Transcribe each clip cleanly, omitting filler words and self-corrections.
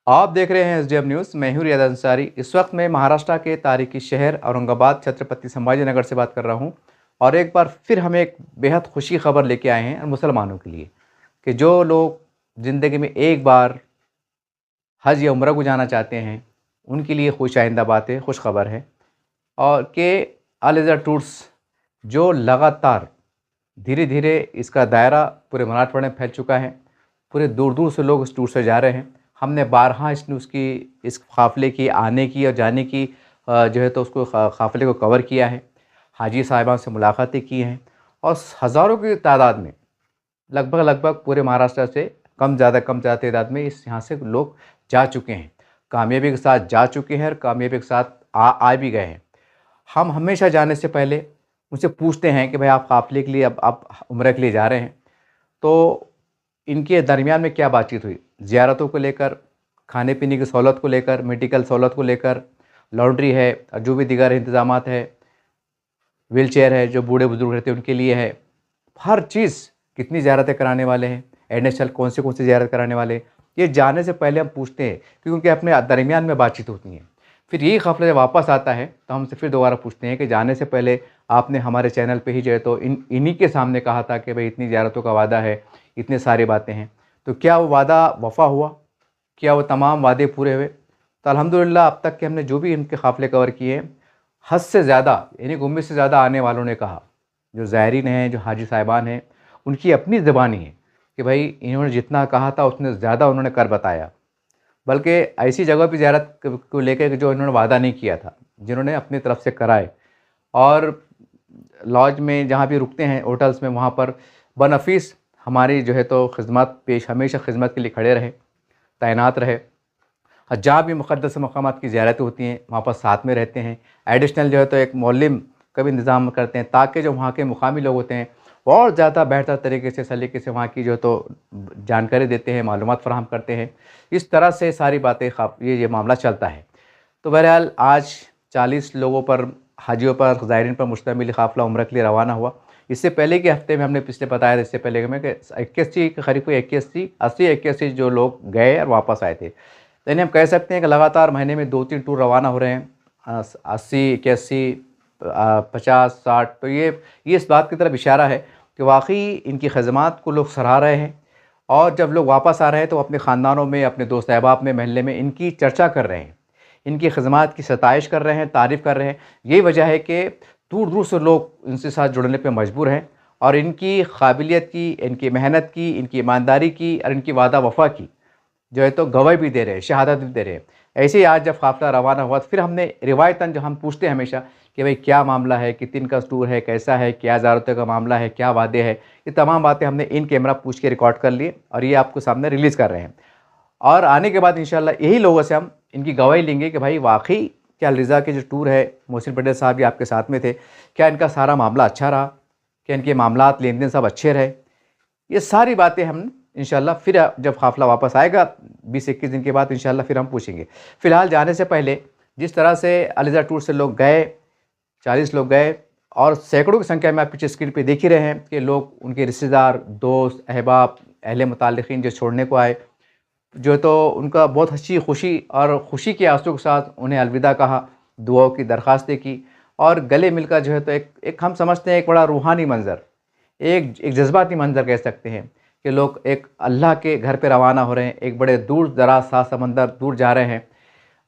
आप देख रहे हैं एसडीएम न्यूज़। मैं हूं रियाद अंसारी। इस वक्त मैं महाराष्ट्र के तारीखी शहर औरंगाबाद छत्रपति संभाजी नगर से बात कर रहा हूं और एक बार फिर हम एक बेहद खुशी खबर लेके आए हैं मुसलमानों के लिए कि जो लोग ज़िंदगी में एक बार हज या उम्रा को जाना चाहते हैं उनके लिए खुश आइंदा बात है, खुश खबर है। और के अल इज़ा टूर्स जो लगातार धीरे धीरे इसका दायरा पूरे मराठवाड़े में फैल चुका है। पूरे दूर दूर से लोग इस टूर से जा रहे हैं। हमने बारहा इस काफ़िले की आने की और जाने की जो है तो उसको काफ़िले को कवर किया है। हाजी साहिबान से मुलाकातें की हैं और हज़ारों की तादाद में लगभग पूरे महाराष्ट्र से कम ज़्यादा तादाद में इस यहाँ से लोग जा चुके हैं, कामयाबी के साथ जा चुके हैं और कामयाबी के साथ आ भी गए हैं। हम हमेशा जाने से पहले उनसे पूछते हैं कि भाई आप काफ़िले के लिए अब आप उम्रा के लिए जा रहे हैं तो इनके दरमियान में क्या बातचीत हुई, ज़ियारतों को लेकर, खाने पीने की सहूलत को लेकर, मेडिकल सहूलत को लेकर, लॉन्ड्री है और जो भी दीगर इंतज़ामात है, व्हील चेयर है जो बूढ़े बुजुर्ग रहते हैं उनके लिए है, हर चीज़, कितनी ज़ियारतें कराने वाले हैं, एनएचएल कौन सी ज़ियारत कराने वाले, ये जाने से पहले हम पूछते हैं क्योंकि अपने दरमियान में बातचीत होती है। फिर यही काफ़िला जब वापस आता है तो हमसे फिर दोबारा पूछते हैं कि जाने से पहले आपने हमारे चैनल पे ही जो है तो इन्हीं के सामने कहा था कि भाई इतनी ज़ियारतों का वादा है, इतने सारी बातें हैं, तो क्या वो वादा वफ़ा हुआ, क्या वो तमाम वादे पूरे हुए? तो अल्हम्दुलिल्लाह अब तक के हमने जो भी इनके काफ़िले कवर किए हैं, हद से ज़्यादा यानी उम्मीद से ज़्यादा आने वालों ने कहा, जो ज़ायरीन हैं, जो हाजी साहिबान हैं, उनकी अपनी ज़बानी है कि भाई इन्होंने जितना कहा था उसने ज़्यादा उन्होंने कर बताया। बल्कि ऐसी जगह पर ज़ियारत को लेकर जो इन्होंने वादा नहीं किया था, जिन्होंने अपनी तरफ से कराए। और लॉज में जहाँ भी रुकते हैं, होटल्स में, वहाँ पर बनफीस हमारी जो है तो खिदमत पेश, हमेशा खिदमत के लिए खड़े रहे, तैनात रहे। और जहाँ भी मुक़द्दस मक़ामात की ज़ियारतें होती हैं वहाँ पर साथ में रहते हैं। एडिशनल जो है तो एक मौल्लिम का भी इंतज़ाम करते हैं ताकि जो वहाँ के मुकामी लोग होते हैं वो और ज़्यादा बेहतर तरीके से, सलीके से वहाँ की जो है तो जानकारी देते हैं, मालूमात फ़राहम करते हैं। इस तरह से सारी बातें ये मामला चलता है। तो बहरहाल आज 40 लोगों पर, हाजियों पर, ज़ायरीन पर मुश्तमिल काफ़िला उम्रा के लिए रवाना हुआ। इससे पहले के हफ़्ते में हमने पिछले बताया था, इससे पहले में कि 81 के करीब 81 जो लोग गए और वापस आए थे। यानी हम कह सकते हैं कि लगातार महीने में 2-3 टूर रवाना हो रहे हैं, 80, 81, 50, 60। तो ये इस बात की तरफ इशारा है कि वाकई इनकी खदमात को लोग सराह रहे हैं और जब लोग वापस आ रहे हैं तो अपने ख़ानदानों में, अपने दोस्त अहबाब में, महल्ले में इनकी चर्चा कर रहे हैं, इनकी खदमात की सताइश कर रहे हैं, तारीफ़ कर रहे हैं। यही वजह है कि दूर दूर से लोग इनसे साथ जुड़ने पे मजबूर हैं और इनकी काबिलियत की, इनकी मेहनत की, इनकी ईमानदारी की और इनकी वादा वफ़ा की जो है तो गवाही भी दे रहे हैं, शहादत भी दे रहे हैं। ऐसे ही आज जब काफ़िला रवाना हुआ तो फिर हमने रिवायतन जो हम पूछते हैं हमेशा कि भाई क्या मामला है, कितने दिन का टूर है, कैसा है, क्या ज़ियारतों का मामला है, क्या वादे हैं, ये तमाम बातें हमने इन कैमरा पूछ के रिकॉर्ड कर लिए और ये आपको सामने रिलीज़ कर रहे हैं। और आने के बाद इंशाल्लाह यही लोगों से हम इनकी गवाही लेंगे कि भाई वाकई क्या अल-रिज़ा के जो टूर है, मोहसिन पटेल साहब भी आपके साथ में थे, क्या इनका सारा मामला अच्छा रहा, क्या इनके मामलात, लेन देन सब अच्छे रहे? ये सारी बातें हम इंशाल्लाह फिर जब काफ़िला वापस आएगा 20-21 दिन के बाद इंशाल्लाह फिर हम पूछेंगे। फ़िलहाल जाने से पहले जिस तरह से अल-रिज़ा टूर से लोग गए, 40 लोग गए और सैकड़ों की संख्या में आप पीछे स्क्रीन पे देख ही रहे हैं कि लोग, उनके रिश्तेदार, दोस्त, अहबाब, अहले मुताल्लिक़ीन जो छोड़ने को आए, जो तो उनका बहुत हँसी खुशी और खुशी के आंसू के साथ उन्हें अलविदा कहा, दुआओं की दरख्वास्तें की और गले मिलकर जो है तो एक हम समझते हैं एक बड़ा रूहानी मंज़र, एक जज्बाती मंज़र कह सकते हैं कि लोग एक अल्लाह के घर पे रवाना हो रहे हैं, एक बड़े दूर दराज सात समंदर दूर जा रहे हैं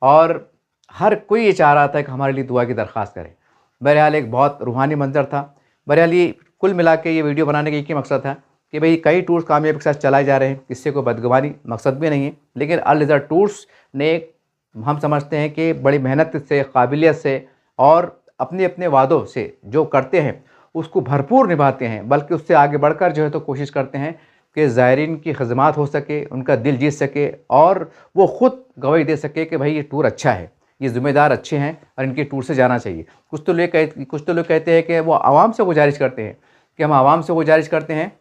और हर कोई ये चाह रहा था कि हमारे लिए दुआ की दरख्वास्त करें। बहरहाल एक बहुत रूहानी मंज़र था। बहरहाल ये कुल मिला के ये वीडियो बनाने का एक ही मकसद था कि भाई कई टूर्स कामयाबी के साथ चलाए जा रहे हैं, किससे कोई बदगुमानी मकसद भी नहीं है, लेकिन अल-रिज़ा टूर्स ने हम समझते हैं कि बड़ी मेहनत से, काबिलियत से और अपने अपने वादों से जो करते हैं उसको भरपूर निभाते हैं, बल्कि उससे आगे बढ़कर जो है तो कोशिश करते हैं कि ज़ायरीन की खदमात हो सके, उनका दिल जीत सके और वो ख़ुद गवाही दे सके कि भाई ये टूर अच्छा है, ये ज़िम्मेदार अच्छे हैं और इनके टूर से जाना चाहिए। कुछ तो लोग कहते हैं कि वो आवाम से गुजारिश करते हैं कि हम आवाम से गुजारिश करते हैं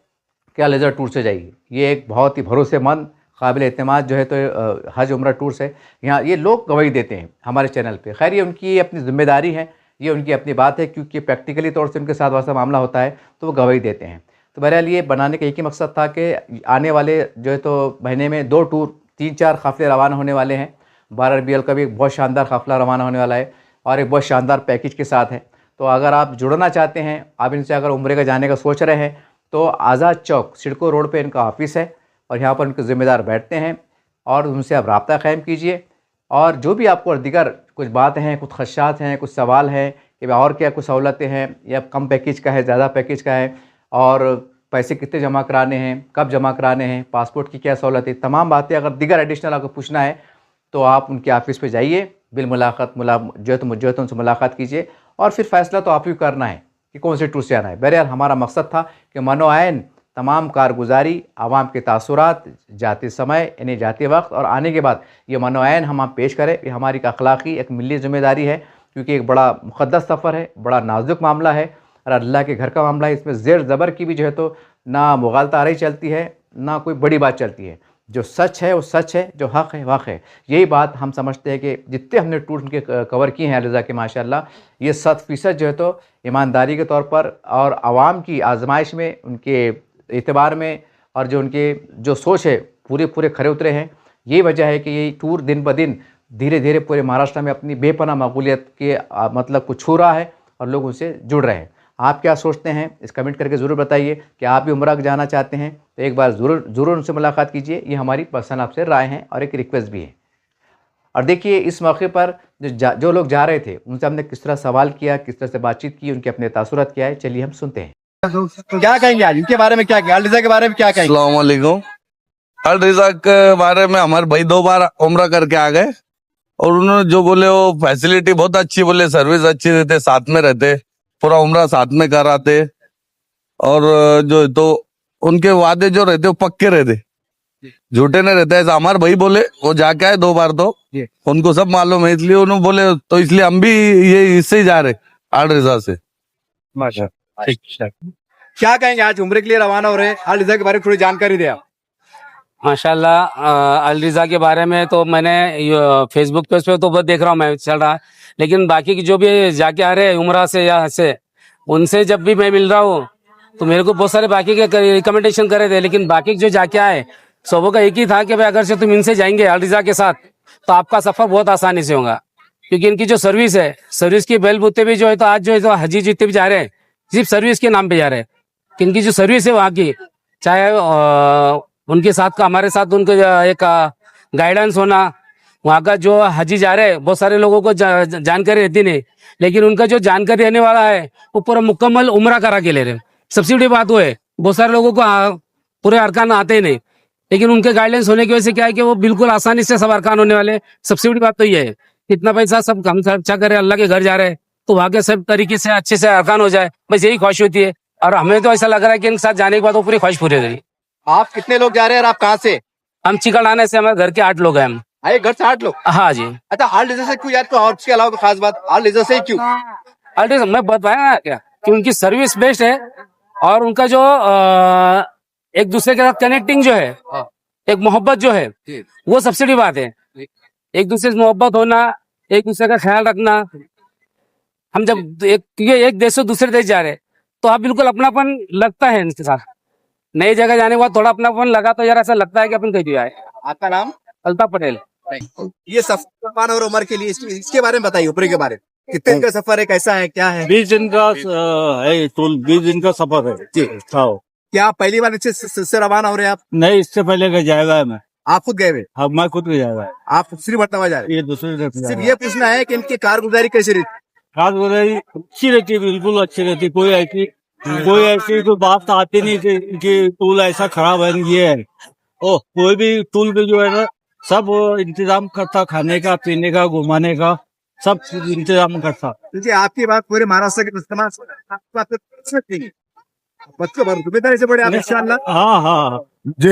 कि अल-रिज़ा टूर से जाइए। ये एक बहुत ही भरोसेमंद, काबिल एतमाद जो है तो हज उम्रा टूर्स है। यहाँ ये लोग गवाही देते हैं हमारे चैनल पे। खैर ये उनकी अपनी ज़िम्मेदारी है, ये उनकी अपनी बात है, क्योंकि प्रैक्टिकली तौर से उनके साथ वैसा मामला होता है तो वो गवाही देते हैं। तो बहरहाल ये बनाने का एक ही मकसद था कि आने वाले जो है तो महीने में 2 टूर 3-4 काफ़िले रवाना होने वाले हैं। 12 रबीउल का भी एक बहुत शानदार काफ़िला रवाना होने वाला है और एक बहुत शानदार पैकेज के साथ है। तो अगर आप जुड़ना चाहते हैं, आप इनसे अगर उम्रे का जाने का सोच रहे हैं, तो आज़ाद चौक सिडको रोड पे इनका ऑफिस है और यहाँ पर उनके ज़िम्मेदार बैठते हैं और उनसे आप रब्ता कायम कीजिए। और जो भी आपको दीगर कुछ बात हैं, कुछ खदशात हैं, कुछ सवाल हैं कि भाई और क्या कुछ सहूलतें हैं, या कम पैकेज का है, ज़्यादा पैकेज का है, और पैसे कितने जमा कराने हैं, कब जमा कराने हैं, पासपोर्ट की क्या सहूलत है, तमाम बातें अगर दीगर एडिशनल आपको पूछना है तो आप उनके ऑफिस पे जाइए, बिल मुलाकात जो है तो उनसे मुलाकात कीजिए और फिर फ़ैसला तो आप ही करना है कि कौन से टूर से आना है। बहरहाल हमारा मकसद था कि मनो-आयन तमाम कारगुजारी, आवाम के तासुरात, जाते समय यानी जाते वक्त और आने के बाद ये मनो-आयन हम पेश करें। ये हमारी एक अखलाकी, एक मिली ज़िम्मेदारी है, क्योंकि एक बड़ा मुक़द्दस सफ़र है, बड़ा नाजुक मामला है और अल्लाह के घर का मामला है। इसमें ज़ेर ज़बर की भी जो है तो ना मुग़ालता आरई चलती है, ना कोई बड़ी बात चलती है। जो सच है वो सच है, जो हक़ है वक़ है। यही बात हम समझते हैं कि जितने हमने टूर उनके कवर किए हैं अल-रज़ा के, माशाअल्लाह ये 100% जो है तो ईमानदारी के तौर पर और आवाम की आजमाइश में, उनके एतबार में और जो उनके जो सोच है पूरे खरे उतरे हैं। यही वजह है कि ये टूर दिन ब दिन धीरे धीरे पूरे महाराष्ट्र में अपनी बेपनाह मकबूलियत के मतलब को छू रहा है और लोग उनसे जुड़ रहे हैं। आप क्या सोचते हैं इस कमेंट करके ज़रूर बताइए कि आप भी उम्रा जाना चाहते हैं तो एक बार ज़रूर उनसे मुलाकात कीजिए। ये हमारी पर्सनल आपसे राय है और एक रिक्वेस्ट भी है। और देखिए इस मौके पर जो लोग जा रहे थे उनसे हमने किस तरह सवाल किया, किस तरह से बातचीत की, उनके अपने तासुरात क्या है, चलिए हम सुनते हैं। क्या कहेंगे आज इनके बारे में, क्या कहेंगे अल-रज़ा के बारे में, क्या कहेंगे? अस्सलाम वालेकुम। अल-रज़ा के बारे में हमारे भाई 2 बार उम्रा करके आ गए और उन्होंने जो बोले वो फैसिलिटी बहुत अच्छी बोले, सर्विस अच्छी रहते, साथ में रहते, पूरा उम्रा साथ में कराते और जो तो उनके वादे जो रहते वो पक्के रहते, झूठे नहीं रहते। ऐसा हमारे भाई बोले, वो जाके आए 2 बार तो उनको सब मालूम है, इसलिए उन्होंने बोले तो इसलिए हम भी ये इससे ही जा रहे अल-रज़ा से। माशाअल्लाह, ठीक। क्या कहेंगे आज उम्रे के लिए रवाना हो रहे हैं, अल-रज़ा के बारे में थोड़ी जानकारी दें आप। माशाल्लाह अल-रज़ा के बारे में तो मैंने फेसबुक पे तो बहुत देख रहा हूँ, मैं चल रहा है, लेकिन बाकी की जो भी जाके आ रहे हैं उम्रा से या से, उनसे जब भी मैं मिल रहा हूँ तो मेरे को बहुत सारे बाकी के रिकमेंडेशन करे थे, लेकिन बाकी जो जाके आए सबों का एक ही था कि भाई अगर से तुम इनसे जाएंगे अल-रज़ा के साथ तो आपका सफर बहुत आसानी से होगा, क्योंकि इनकी जो सर्विस है, सर्विस की बलबूते भी जो है तो आज जो है तो हजी जितने भी जा रहे हैं सिर्फ सर्विस के नाम पे जा रहे हैं। इनकी जो सर्विस है वहाँ की, चाहे उनके साथ का हमारे साथ उनका एक गाइडेंस होना, वहाँ का जो हजी जा रहे हैं बहुत सारे लोगों को जानकारी रहती नहीं, लेकिन उनका जो जानकारी रहने वाला है वो पूरा मुकम्मल उम्रा करा के ले रहे हैं। सबसे बड़ी बात वो है, बहुत सारे लोगों को पूरे अरकान आते ही नहीं, लेकिन उनके गाइडेंस होने की वजह से क्या है कि वो बिल्कुल आसानी से सब अरकान होने वाले। सबसे बड़ी बात तो ये है, इतना पैसा सब हम खर्चा करे, अल्लाह के घर जा रहे हैं तो वहाँ के सब तरीके से अच्छे से अरकान हो जाए, बस यही ख्वाहिश होती है। और हमें तो ऐसा लग रहा है कि इनके साथ जाने के बाद वो पूरी ख्वाहिश पूरी हो गई। आप कितने लोग जा रहे हैं और आप कहाँ से? हम चिकलाना से, हमारे घर के 8 लोग हैं हम। आए घर से 8 लोग? हाँ जी। अच्छा, अल-रज़ा से क्यों यार, तो और उसके अलावा कोई खास बात, अल-रज़ा से क्यों? अल-रज़ा मैं बताया ना क्या कि उनकी सर्विस बेस्ट है और उनका जो एक दूसरे के साथ कनेक्टिंग जो है, एक मोहब्बत जो है, वो सबसे बड़ी बात है। एक दूसरे से मोहब्बत होना, एक दूसरे का ख्याल रखना। हम जब एक देश से दूसरे देश जा रहे तो आप बिल्कुल अपनापन लगता है इनके साथ। नई जगह जाने के बाद थोड़ा अपनापन लगा तो यार ऐसा लगता है कि अपन कहीं आए। आपका नाम? अल्ताफ पटेल। ये सफर और उम्र के लिए इसके बारे में बताइए, ऊपरी के बारे में कितने दिन का सफर है, कैसा है, क्या है? 20 दिन का है, तो 20 दिन का सफर है जी। हाँ, क्या आप पहली बार इससे रवाना हो रहे हैं आप? नहीं, इससे पहले का जाएगा है मैं। आप खुद गए हुए? हाँ, मैं खुद का जाएगा। आप दूसरी मरतबा जा रहे हैं? ये दूसरी सिर्फ ये पूछना है कि इनकी कारगुजारी कैसी रही? कारगुजारी अच्छी रहती है, बिल्कुल अच्छी रहती है। कोई ऐसी कोई बात आती नहीं कि टूल ऐसा खराब है, ये है। ओ, कोई भी टूल पे जो है ना सब इंतजाम करता, खाने का, पीने का, घुमाने का, सब इंतजाम करता। आपकी बात पूरे महाराष्ट्र के बच्चों पर जिम्मेदारी से बड़े इंशाल्लाह। हाँ जी,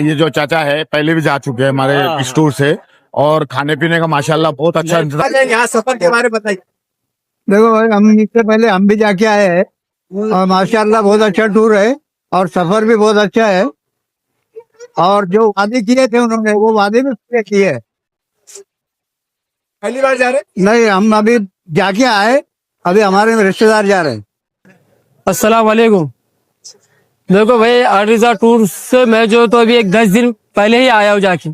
ये जो चाचा है पहले भी जा चुके हैं हमारे इस टूर से, और खाने पीने का माशाल्लाह बहुत अच्छा इंतजाम। यहाँ सफर के बारे में बताइए। देखो भाई, हम इससे पहले हम भी जाके आए हैं और माशाल्लाह बहुत अच्छा टूर है और सफर भी बहुत अच्छा है, और जो वादे किए थे उन्होंने वो वादे भी पूरे किए। पहली बार जा रहे? नहीं, हम अभी जाके आए, अभी हमारे रिश्तेदार जा रहे हैं। अस्सलाम वालेकुम। देखो भाई, अल-रज़ा टूर से मैं जो तो अभी एक 10 दिन पहले ही आया हूँ जाके,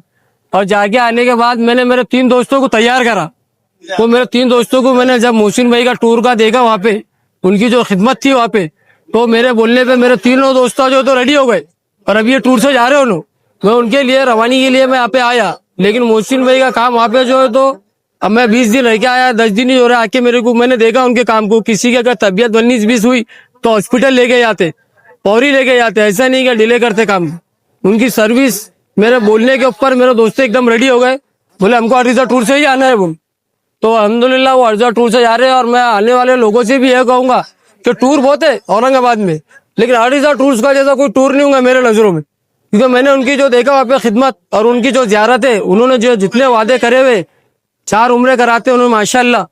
और जाके आने के बाद मैंने मेरे 3 दोस्तों को तैयार करा। तो मेरे 3 दोस्तों को मैंने जब मोहसिन भाई का टूर का देखा वहाँ पे, उनकी जो खिदमत थी वहाँ पे, तो मेरे बोलने पे मेरे तीनों दोस्त जो तो रेडी हो गए और अभी ये टूर से जा रहे हो लोग। मैं उनके लिए रवानी के लिए मैं यहाँ पे आया, लेकिन मोहसिन भाई का काम वहाँ पे जो है, तो अब मैं 20 दिन रह के आया, 10 दिन ही हो रहा है आके मेरे को। मैंने देखा उनके काम को, किसी की अगर तबीयत 19-20 हुई तो हॉस्पिटल लेके जाते, फौरी लेके जाते, ऐसा नहीं कि डिले करते काम। उनकी सर्विस मेरे बोलने के ऊपर मेरे दोस्त एकदम रेडी हो गए, बोले हमको अर्जा टूर से ही आना है वो। तो अल्हम्दुलिल्लाह वो अर्जा टूर से जा रहे हैं। और मैं आने वाले लोगों से भी यह कहूंगा कि टूर बहुत है औरंगाबाद में, लेकिन अर्जा टूर्स का जैसा कोई टूर नहीं होगा मेरे नजरों में, क्योंकि मैंने उनकी जो देखा वहाँ पे खिदमत और उनकी जो ज़ियारत है, उन्होंने जो जितने वादे करे हुए 4 उम्रे कराते उन्होंने माशाल्लाह,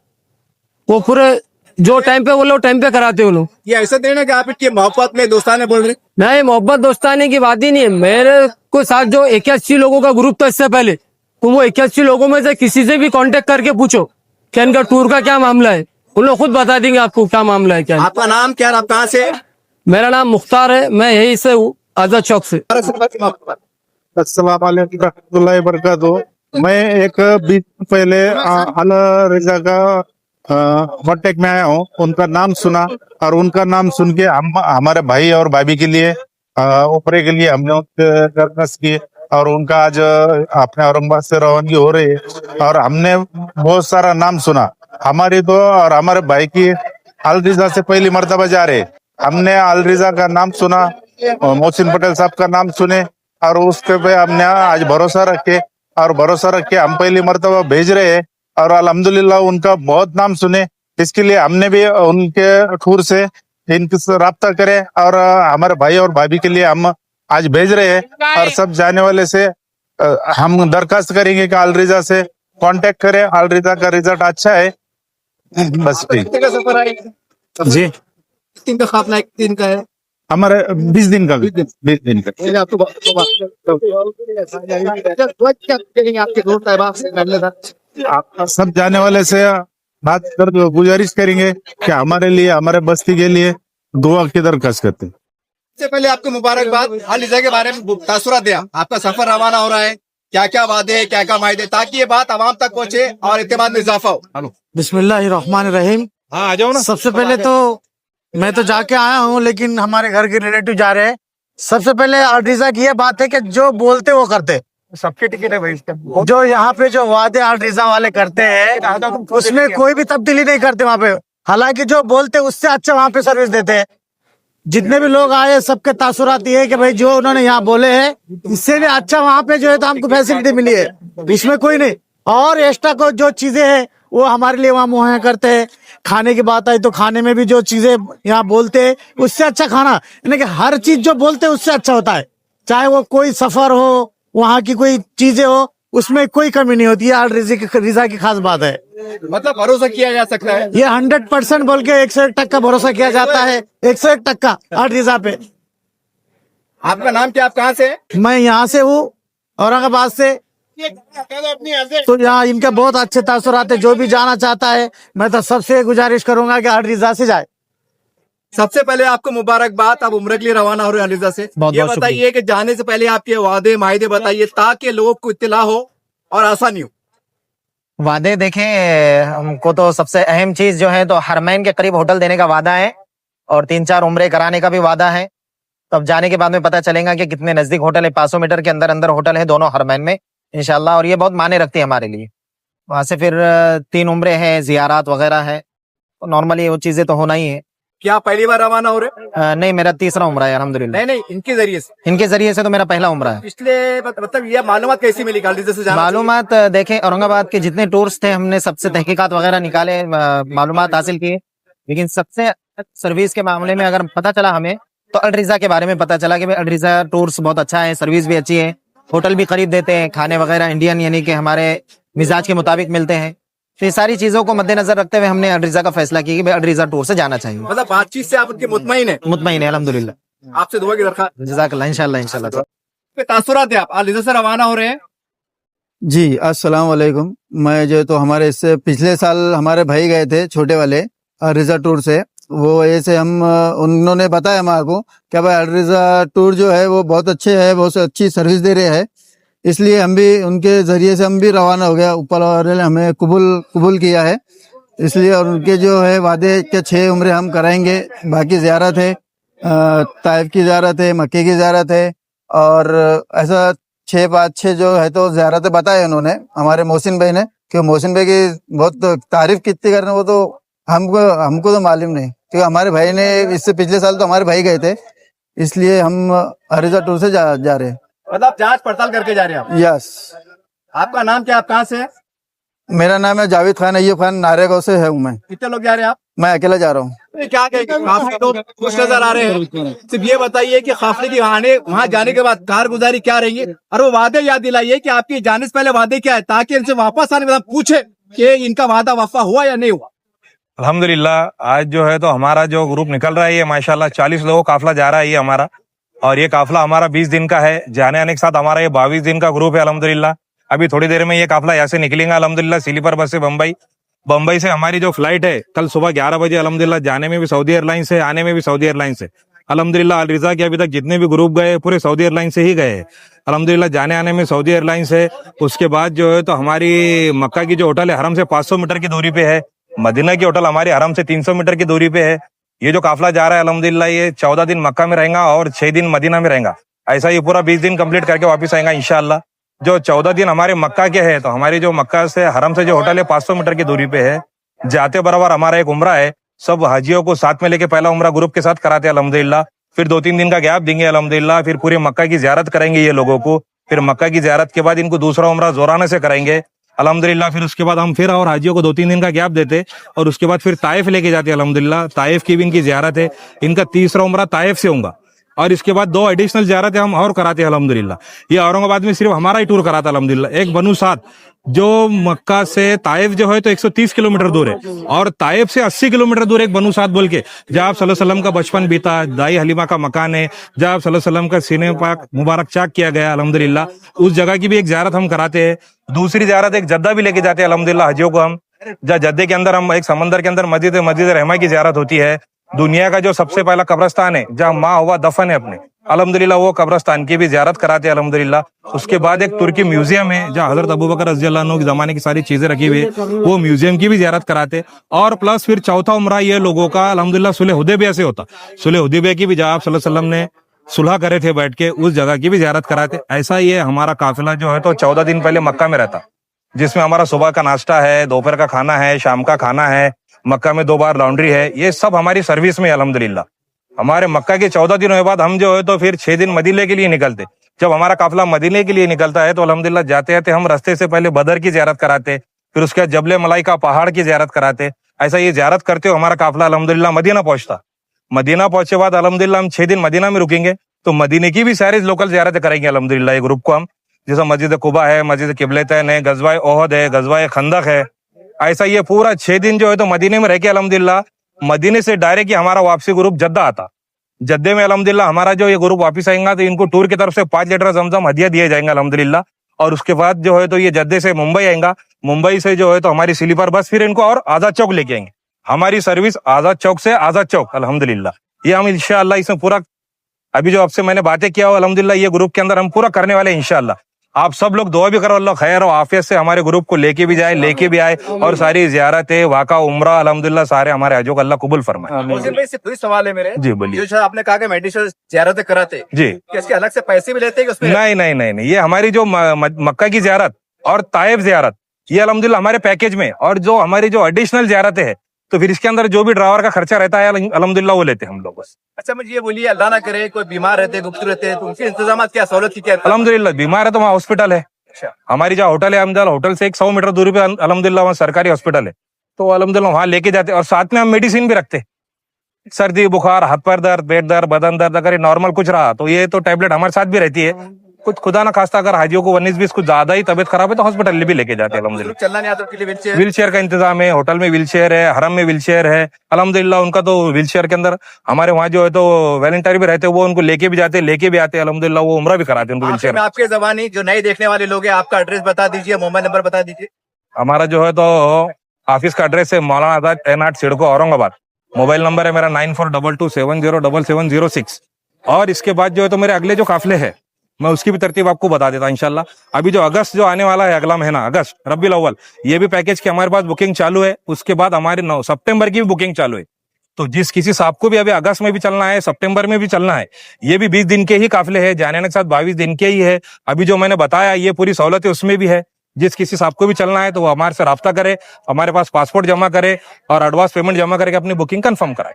वो पूरे जो टाइम पे बोलो टाइम पे कराते उन्होंने। ये ऐसा देना कि आप इनकी मोहब्बत में दोस्ताने बोल रहे। नहीं, मोहब्बत दोस्ताने की बात ही नहीं है। मेरे को साथ जो 81 लोगों का ग्रुप था इससे पहले, तो वो 81 लोगों में से किसी से भी कांटेक्ट करके पूछो कि इनका टूर का क्या मामला है, उन लोग खुद बता देंगे आपको क्या मामला है। क्या आपका नाम क्या है, आप कहाँ से? मेरा नाम मुख्तार है, मैं यही से हूँ, आजाद चौक से। अस्सलाम वालेकुम रहमतुल्लाहि वबरकातुहू। मैं एक 20 पहले अल रजा का कांटेक्ट में आया हूँ। उनका नाम सुना और उनका नाम सुन के हम हमारे भाई और भाभी के लिए ऊपरे के लिए हमने दरखास्त की और उनका आज अपने औरंगाबाद से रवानगी हो रही है। और हमने बहुत सारा नाम सुना, हमारी तो और हमारे भाई की अल रिजा से पहली मर्तबा जा रहे। हमने अल रिजा का नाम सुना, मोहसिन पटेल साहब का नाम सुने और उसके पे हमने आज भरोसा रख के हम पहली मर्तबा भेज रहे हैं। और अल्हम्दुलिल्लाह उनका बहुत नाम सुने, इसके लिए हमने भी उनके टूर से इनसे राब्ता करें और हमारे भाई और भाभी के लिए हम आज भेज रहे हैं। और सब जाने वाले से हम दरखास्त करेंगे कि अल रिजा से कांटेक्ट करें, अल रिजा का रिजल्ट अच्छा है। बस कितने का सफर है? जी, 3 का खापना 1 दिन का है। हमारे 20 दिन का 20 दिन का ये आपको आपके दोस्त अहबाब से कर लेता। आप सब जाने वाले से बात कर गुजारिश करेंगे कि हमारे लिए, हमारे बस्ती के लिए दुआ की दरखास्त करते हैं। सबसे पहले आपको मुबारकबाद। अल रिजा के बारे में तासुरात दिया, आपका सफर रवाना हो रहा है, क्या क्या वादे क्या क्या मायदे, ताकि ये बात आवाम तक पहुंचे और इत्तेमाद में इजाफा हो। बिस्मिल्लाहिर्रहमानिर्रहीम। हाँ आ जाओ ना। सबसे पहले तो मैं तो जाके आया हूँ, लेकिन हमारे घर के रिलेटिव जा रहे हैं। सबसे पहले अल रिजा की ये बात है कि जो बोलते वो करते। सबके टिकट है भाई इसका। जो यहाँ पे जो वादे अल रिजा वाले करते हैं उसमें कोई भी तब्दीली नहीं करते वहाँ पे। हालांकि जो बोलते उससे अच्छा वहाँ पे सर्विस देते हैं। जितने भी लोग आए सबके तासुरात ये है कि भाई जो उन्होंने यहाँ बोले हैं इससे भी अच्छा वहाँ पे जो है तो हमको फैसिलिटी मिली है, इसमें कोई नहीं। और एक्स्ट्रा को जो चीजें हैं वो हमारे लिए वहाँ मुहैया करते हैं। खाने की बात आई तो खाने में भी जो चीजें यहाँ बोलते हैं उससे अच्छा खाना, यानी कि हर चीज जो बोलते हैं उससे अच्छा होता है। चाहे वो कोई सफर हो, वहाँ की कोई चीजें हो, उसमें कोई कमी नहीं होती है। अल रिजा की खास बात है, मतलब भरोसा किया जा सकता है। ये 100% बोल के 101% भरोसा किया जाता है, 101% अल रिजा पे। आपका नाम क्या, आप कहाँ से? मैं यहाँ से हूँ, औरंगाबाद से। तो यहाँ इनके बहुत अच्छे तासुरात है। जो भी जाना चाहता है मैं तो सबसे गुजारिश करूंगा कि अल रिजा से जाए। सबसे पहले आपको मुबारकबाद, आप उम्र के लिए रवाना हो रहे हैं अल रिजा से। ये बताइए कि जाने से पहले आपके वादे मायदे बताइए, ताकि लोगों को इत्तला हो और आसानी हो। वादे देखें, हमको तो सबसे अहम चीज जो है तो हरमैन के करीब होटल देने का वादा है और 3-4 उम्रे कराने का भी वादा है। तब जाने के बाद में पता चलेगा कि कितने नजदीक होटल है। 500 मीटर के अंदर अंदर होटल है दोनों हरमैन में इंशाल्लाह, और ये बहुत माने रखती है हमारे लिए। वहां से फिर 3 उम्रे है, जियारात वगैरह है, तो नॉर्मली वो चीजें तो होना ही है। क्या पहली बार रवाना हो रहे? नहीं, मेरा 3रा उम्रा है अल्हम्दुलिल्लाह। नहीं, इनके जरिए से। इनके जरिए से तो मेरा पहला उम्रा है। पिछले मतलब ये मालूमात कैसी मिली अल रिजा से जाना? मालूमात देखें, औरंगाबाद के जितने टूर्स थे हमने सबसे तहकीकात वगैरह निकाले, मालूमात हासिल किए, लेकिन सबसे सर्विस के मामले में अगर पता चला हमें तो अल रिजा के बारे में पता चला कि अल रिजा टूर्स बहुत अच्छा है, सर्विस भी अच्छी है, होटल भी करीब देते हैं, खाने वगैरह इंडियन यानी कि हमारे मिजाज के मुताबिक मिलते हैं। तो ये सारी चीजों को मद्देनजर रखते हुए हमने अल रिजा का फैसला किया कि अल रिजा टूर से जाना चाहिए। मतलब बातचीत से आप उनके मुतमईन है? मुतमईन है अल्हम्दुलिल्लाह। आपसे दुआ की दरख्वास्त। जज़ाकल्लाह, इंशाल्लाह। तासुरात है, आप अल रिजा से रवाना हो रहे हैं। जी अस्सलाम वालेकुम। मैं जो तो हमारे इससे पिछले साल हमारे भाई गए थे छोटे वाले अल रिजा टूर से। वो ऐसे हम उन्होंने बताया हमारे को क्या भाई अल रिजा टूर जो है वो बहुत अच्छे है, बहुत अच्छी सर्विस दे रहे हैं। इसलिए हम भी उनके जरिए से हम भी रवाना हो गया। ऊपर वाले ने हमें कबूल किया है, इसलिए और उनके जो है वादे के 6 उम्रे हम कराएंगे। बाकी ज़ियारत है, ताइफ की ज़ियारत है, मक्के की ज़ियारत है, और ऐसा 6 जो है तो ज़ियारत बताए उन्होंने हमारे मोहसिन भाई ने। कि मोहसिन भाई की बहुत तारीफ कितनी करने, वो तो हमको तो मालूम नहीं, क्योंकि हमारे भाई ने इससे पिछले साल तो हमारे भाई गए थे, इसलिए हम अरिजा टूर से जा रहे हैं। मतलब जांच पड़ताल करके जा रहे हैं आप? यस। आपका नाम क्या, आप कहाँ से हैं? मेरा नाम है जावेद खान, अय्यूब खान, नारेगांव से हूँ मैं। कितने लोग जा रहे हैं आप? मैं अकेला जा रहा हूँ। तो क्या कहेंगे, काफी लोग खुश नजर आ रहे हैं। सिर्फ ये बताइए कि काफिले की वहाँ जाने के बाद कारगुजारी क्या रही है, और वो वादे याद दिलाइए कि आपकी जाने से पहले वादे क्या है, ताकि इनसे वापस आने के बाद पूछे कि इनका वादा वफा हुआ या नहीं हुआ। अल्हम्दुलिल्लाह आज जो है तो हमारा जो ग्रुप निकल रहा है ये माशाल्लाह 40 लोगों का काफिला जा रहा है ये हमारा, और ये काफिला हमारा 20 दिन का है। जाने आने के साथ हमारा ये 22 दिन का ग्रुप है अल्हम्दुलिल्लाह। अभी थोड़ी देर में ये काफिला यहाँ से निकलेगा अल्हम्दुलिल्लाह स्लीपर बस से बम्बई से हमारी जो फ्लाइट है कल सुबह 11 बजे अल्हम्दुलिल्लाह। जाने में भी सऊदी एयरलाइंस है, आने में भी सऊदी एयरलाइंस है अल्हम्दुलिल्लाह। अल रिजा के अभी तक जितने भी ग्रुप गए पूरे सऊदी एयरलाइंस से ही गए हैं अल्हम्दुलिल्लाह। जाने आने में सऊदी एयरलाइंस है। उसके बाद जो है तो हमारी मक्का की जो होटल है हरम से 500 मीटर की दूरी पे है, मदीना की होटल हमारी हरम से 300 मीटर की दूरी पे है। ये जो काफिला जा रहा है अल्हम्दुलिल्लाह ये 14 दिन मक्का में रहेगा और 6 दिन मदीना में रहेगा। ऐसा ये पूरा 20 दिन कंप्लीट करके वापस आएगा इंशाअल्लाह। जो 14 दिन हमारे मक्का के है तो हमारी जो मक्का से हरम से जो होटल है 500 मीटर की दूरी पे है। जाते बराबर हमारा एक उम्रा है, सब हाजियों को साथ में लेके पहला उम्रा ग्रुप के साथ कराते हैं अल्हम्दुलिल्लाह। फिर 2-3 दिन का गैप देंगे अल्हम्दुलिल्लाह। फिर पूरे मक्का की ज़ियारत करेंगे ये लोगों को। फिर मक्का की ज़ियारत के बाद इनको दूसरा उम्रा जोराना से करेंगे अल्हम्दुलिल्लाह। फिर उसके बाद हम फिर और हाजियों को 2-3 दिन का गैप देते और उसके बाद फिर ताइफ लेके जाते अल्हम्दुलिल्लाह। ताइफ की भी इनकी ज़ियारत है, इनका तीसरा उम्रा ताइफ से होगा। और इसके बाद 2 एडिशनल ज़ियारतें हम और कराते हैं अल्हम्दुलिल्लाह। ये औरंगाबाद में सिर्फ हमारा ही टूर कराता है अल्हम्दुलिल्लाह। एक बनू साथ जो मक्का से ताइफ जो है तो 130 किलोमीटर दूर है, और ताइफ से 80 किलोमीटर दूर एक बनू साथ बोल के जहाँ आप सल्लल्लाहु अलैहि वसल्लम का बचपन बीता, दाई हलीमा का मकान है, जहाँ आप सल्लल्लाहु अलैहि वसल्लम का सीने पाक मुबारक चाक किया गया अल्हम्दुलिल्लाह। उस जगह की भी एक ज़ियारत हम कराते हैं। दूसरी ज़ियारत एक जद्दा भी लेके जाते हैं अल्हम्दुलिल्लाह हाजियों को हम, जहाँ जद्दे के अंदर हम एक समंदर के अंदर मस्जिद रहमा की ज़ियारत होती है। दुनिया का जो सबसे पहला कब्रस्तान है जहाँ माँ हुआ दफन है अपने अल्हम्दुलिल्लाह, वो कब्रस्तान की भी ज़ियारत कराते हैं अल्हम्दुलिल्लाह। उसके बाद एक तुर्की म्यूजियम है जहाँ हजरत अबू बकर रज़ियल्लाहु अन्हु के जमाने की सारी चीजें रखी हुई है, वो म्यूजियम की भी ज़ियारत कराते। और प्लस फिर चौथा उम्रा ये लोगों का अल्हम्दुलिल्लाह सुलह हुदैबिया से होता। सुलह हुदैबिया की भी जहाँ आप सल्लल्लाहु अलैहि वसल्लम ने सुलह करे थे बैठ के, उस जगह की भी ज़ियारत कराते। ऐसा ये हमारा काफिला जो है तो 14 दिन पहले मक्का में रहता, जिसमें हमारा सुबह का नाश्ता है, दोपहर का खाना है, शाम का खाना है, मक्का में 2 बार लॉन्ड्री है, ये सब हमारी सर्विस में अल्हम्दुलिल्लाह। हमारे मक्का के 14 दिनों के बाद हम जो है तो फिर 6 दिन मदीने के लिए निकलते। जब हमारा काफिला मदीने के लिए निकलता है तो अल्हम्दुलिल्लाह जाते जाते हम रास्ते से पहले बदर की ज़ियारत कराते, फिर उसके बाद जबले मलाइका पहाड़ की ज़ियारत कराते। ऐसा ये ज़ियारत करते हो हमारा काफिला अल्हम्दुलिल्लाह मदीना पहुंचता। मदीना पहुंचे बाद अल्हम्दुलिल्लाह हम 6 दिन मदीना में रुकेंगे, तो मदीने की भी सारी लोकल ज़ियारतें करेंगे अल्हम्दुलिल्लाह। ये ग्रुप को हम जैसा मस्जिद कुबा है, मस्जिद किबलतैन है, गज़वाए ओहद है, गज़वाए खंदक है, ऐसा ये पूरा 6 दिन जो है तो मदीने में रह के अल्हम्दुलिल्लाह। मदीने से डायरेक्ट हमारा वापसी ग्रुप जद्दा आता। जद्दे में अल्हम्दुलिल्लाह हमारा जो ये ग्रुप वापस आएगा तो इनको टूर की तरफ से 5 लीटर ज़मज़म हदिया दिए जाएंगे अल्हम्दुलिल्लाह। और उसके बाद जो है तो ये जद्दे से मुंबई आएगा, मुंबई से जो है तो हमारी स्लीपर बस फिर इनको और आज़ाद चौक लेके आएंगे। हमारी सर्विस आज़ाद चौक से आज़ाद चौक अल्हम्दुलिल्लाह। ये हम इंशाअल्लाह इसमें पूरा अभी जो आपसे मैंने बातें किया हो अल्हम्दुलिल्लाह ये ग्रुप के अंदर हम पूरा करने वाले इंशाअल्लाह। आप सब लोग दुआ भी करो अल्लाह खैर और आफियत से हमारे ग्रुप को लेके भी जाए, लेके भी आए, और सारी ज़ियारतें वाका उम्रा अल्हम्दुलिल्लाह सारे हमारे हजों को अल्लाह कबूल फरमाए। मुस्लिम भाई सिर्फ सवाल है मेरे जी बोलिए। जो आपने कहा कि मेडिसिन ज़ियारतें कराते जी, कि इसके अलग से पैसे भी लेते हैं कि उसमें? नहीं, ये हमारी जो मक्का की ज़ियारत और ताइफ ज़ियारत ये अल्हम्दुलिल्लाह हमारे पैकेज में, और जो हमारी जो एडिशनल ज़ियारतें है तो फिर इसके अंदर जो भी ड्राइवर का खर्चा रहता है अल्हम्दुलिल्लाह वो लेते हैं हम लोग बस। अच्छा मुझे ये बोलिए, अल्लाह ना करे कोई बीमार रहते हैं, गुप्त रहते हैं, तो उनके इंतजाम क्या, सहूलत की क्या? अल्हम्दुलिल्लाह बीमार है तो वहाँ हॉस्पिटल है। हमारी जहाँ होटल है अहमदाबाद होटल से 100 मीटर दूरी पे अल्हम्दुलिल्लाह वहाँ सरकारी हॉस्पिटल है, तो अल्हम्दुलिल्लाह वहाँ लेके जाते और साथ में हम मेडिसिन भी रखते। सर्दी बुखार, हाथ पैर दर्द, पेट दर्द, बदन दर्द, अगर नॉर्मल कुछ रहा तो ये तो टैबलेट हमारे साथ भी रहती है। कुछ खुदा ना खास्ता अगर हाजियों को 19-20 कुछ ज्यादा ही तबीयत खराब है तो हॉस्पिटल भी लेके जाते हैं अल्हम्दुलिल्लाह। चलना नहीं आता उसके लिए व्हील चेयर का इंतजाम है, होटल में व्हील चेयर है, हरम में व्हील चेयर है अल्हम्दुलिल्लाह। उनका तो व्हील चेयर के अंदर हमारे वहाँ जो है तो वॉलंटियर भी रहते हैं, वो उनको लेके भी जाते, लेके भी आते हैं अल्हम्दुलिल्लाह। वो उम्रा भी कराते हैं उनको व्हील चेयर। आपके जबानी जो नए देखने वाले लोग हैं, आपका एड्रेस बता दीजिए, मोबाइल नंबर बता दीजिए। हमारा जो है तो ऑफिस का एड्रेस है Maulana Azad N8 CIDCO Aurangabad. Mobile number है मेरा 9422707706। और इसके बाद जो है तो मेरे अगले जो काफिले है मैं उसकी भी तरतीब आपको बता देता हूं इंशाल्लाह। अभी जो अगस्त जो आने वाला है, अगला महीना अगस्त रबीउल अव्वल, ये भी पैकेज की हमारे पास बुकिंग चालू है। उसके बाद हमारे 9 सितंबर की भी बुकिंग चालू है। तो जिस किसी साहब को भी अभी अगस्त में भी चलना है, सितंबर में भी चलना है, ये भी 20 दिन के ही काफिले हैं, जाने आने के साथ 22 दिन के ही है। अभी जो मैंने बताया ये पूरी सहूलत है उसमें भी है। जिस किसी साहब को भी चलना है तो वो हमारे से राब्ता करे, हमारे पास पासपोर्ट जमा करे और एडवांस पेमेंट जमा करके अपनी बुकिंग कंफर्म कराए।